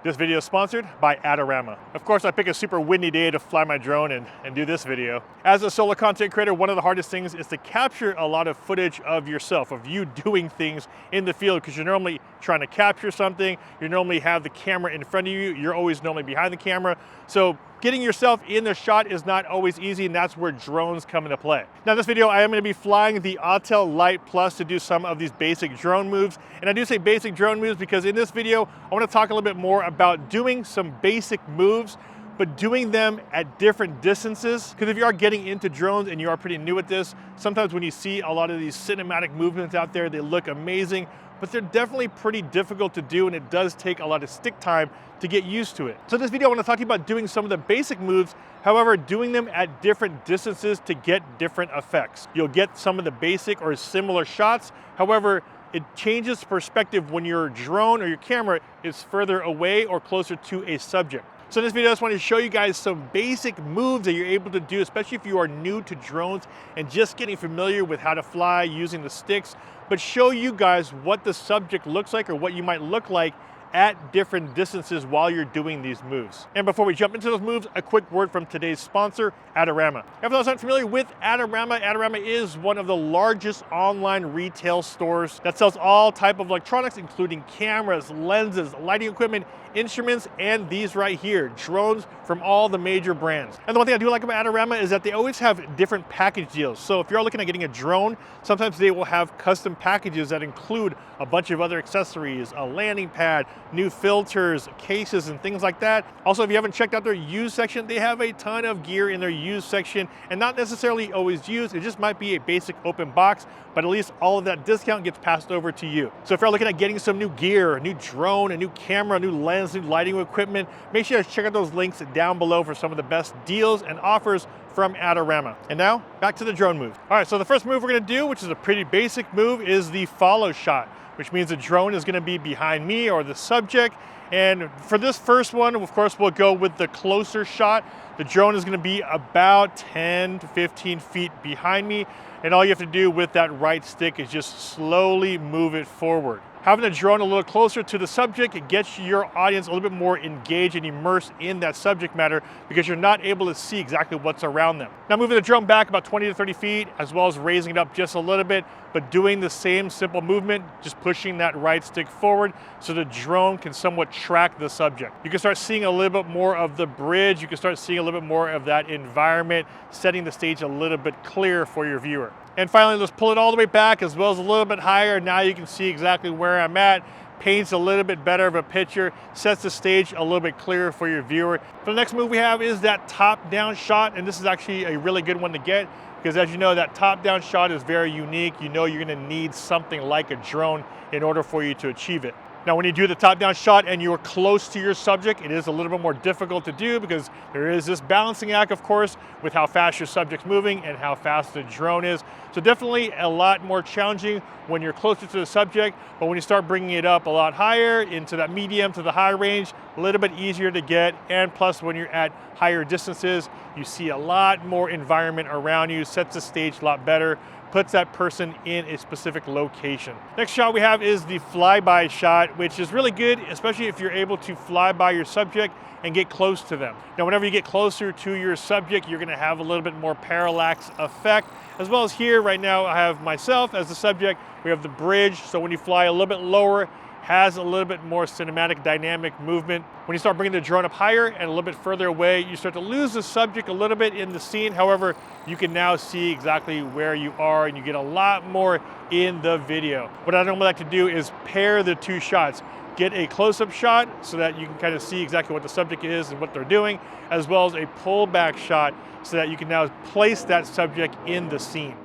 This video is sponsored by Adorama. Of course, I pick a super windy day to fly my drone and do this video. As a solo content creator, one of the hardest things is to capture a lot of footage of yourself, of you doing things in the field, because you're normally trying to capture something, you normally have the camera in front of you, you're always normally behind the camera. So getting yourself in the shot is not always easy, and that's where drones come into play. Now in this video, I am going to be flying the Autel Lite Plus to do some of these basic drone moves. And I do say basic drone moves because in this video, I want to talk a little bit more about doing some basic moves, but doing them at different distances. Because if you are getting into drones and you are pretty new at this, sometimes when you see a lot of these cinematic movements out there, they look amazing, but they're definitely pretty difficult to do, and it does take a lot of stick time to get used to it. So in this video, I want to talk to you about doing some of the basic moves, however, doing them at different distances to get different effects. You'll get some of the basic or similar shots, however, it changes perspective when your drone or your camera is further away or closer to a subject. So in this video, I just wanted to show you guys some basic moves that you're able to do, especially if you are new to drones and just getting familiar with how to fly using the sticks, but show you guys what the subject looks like or what you might look like at different distances while you're doing these moves. And before we jump into those moves, a quick word from today's sponsor, Adorama. If those aren't familiar with Adorama, Adorama is one of the largest online retail stores that sells all type of electronics, including cameras, lenses, lighting equipment, instruments, and these right here, drones from all the major brands. And the one thing I do like about Adorama is that they always have different package deals. So if you're looking at getting a drone, sometimes they will have custom packages that include a bunch of other accessories, a landing pad, new filters, cases, and things like that. Also, if you haven't checked out their used section, they have a ton of gear in their used section, and not necessarily always used. It just might be a basic open box, but at least all of that discount gets passed over to you. So if you're looking at getting some new gear, a new drone, a new camera, a new lens, new lighting equipment, make sure to check out those links down below for some of the best deals and offers from Adorama. And now, back to the drone move. All right, so the first move we're gonna do, which is a pretty basic move, is the follow shot, which means the drone is gonna be behind me or the subject. And for this first one, of course, we'll go with the closer shot. The drone is gonna be about 10 to 15 feet behind me. And all you have to do with that right stick is just slowly move it forward. Having the drone a little closer to the subject, it gets your audience a little bit more engaged and immersed in that subject matter because you're not able to see exactly what's around them. Now moving the drone back about 20 to 30 feet, as well as raising it up just a little bit, but doing the same simple movement, just pushing that right stick forward so the drone can somewhat track the subject. You can start seeing a little bit more of the bridge, you can start seeing a little bit more of that environment, setting the stage a little bit clearer for your viewer. And finally, let's pull it all the way back as well as a little bit higher. Now you can see exactly where I'm at. Paints a little bit better of a picture, sets the stage a little bit clearer for your viewer. For the next move we have is that top-down shot, and this is actually a really good one to get because as you know, that top-down shot is very unique. You know you're gonna need something like a drone in order for you to achieve it. Now, when you do the top-down shot and you're close to your subject, it is a little bit more difficult to do because there is this balancing act, of course, with how fast your subject's moving and how fast the drone is. So definitely a lot more challenging when you're closer to the subject, but when you start bringing it up a lot higher into that medium to the high range, a little bit easier to get. And plus, when you're at higher distances, you see a lot more environment around you, sets the stage a lot better, puts that person in a specific location. Next shot we have is the flyby shot, which is really good, especially if you're able to fly by your subject and get close to them. Now, whenever you get closer to your subject, you're gonna have a little bit more parallax effect, as well as here right now I have myself as the subject. We have the bridge, so when you fly a little bit lower, has a little bit more cinematic dynamic movement. When you start bringing the drone up higher and a little bit further away, you start to lose the subject a little bit in the scene. However, you can now see exactly where you are and you get a lot more in the video. What I normally like to do is pair the two shots. Get a close-up shot so that you can kind of see exactly what the subject is and what they're doing, as well as a pull-back shot so that you can now place that subject in the scene.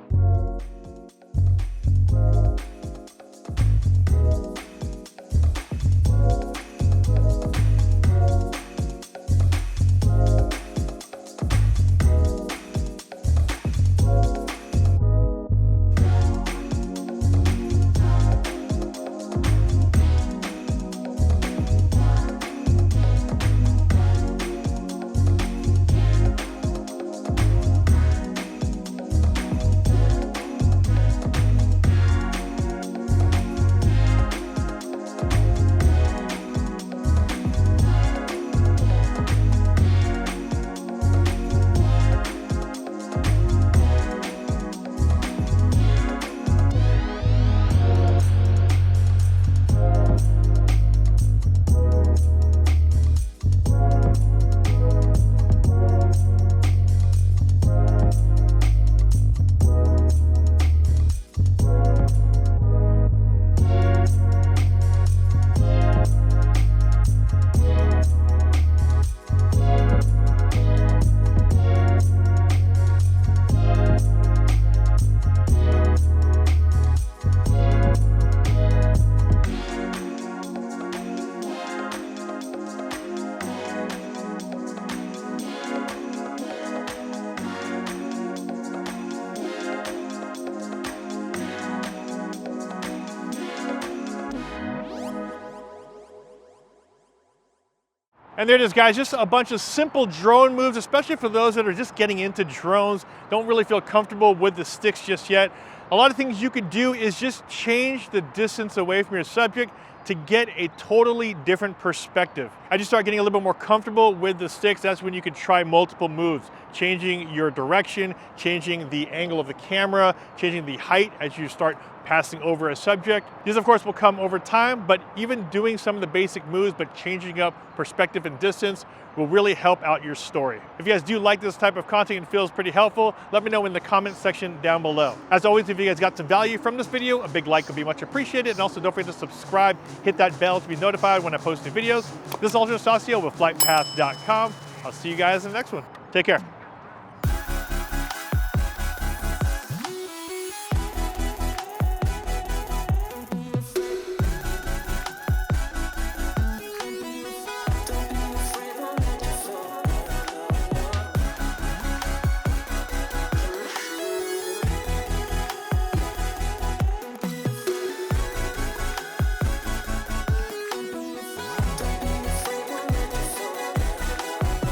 And there it is, guys, just a bunch of simple drone moves, especially for those that are just getting into drones, don't really feel comfortable with the sticks just yet. A lot of things you could do is just change the distance away from your subject to get a totally different perspective. As you start getting a little bit more comfortable with the sticks, that's when you can try multiple moves, changing your direction, changing the angle of the camera, changing the height as you start passing over a subject. These, of course, will come over time, but even doing some of the basic moves, but changing up perspective and distance will really help out your story. If you guys do like this type of content and feels pretty helpful, let me know in the comment section down below. As always, if you guys got some value from this video, a big like would be much appreciated. And also don't forget to subscribe, hit that bell to be notified when I post new videos. This is Ultra Stasio with FlytPath.com. I'll see you guys in the next one. Take care.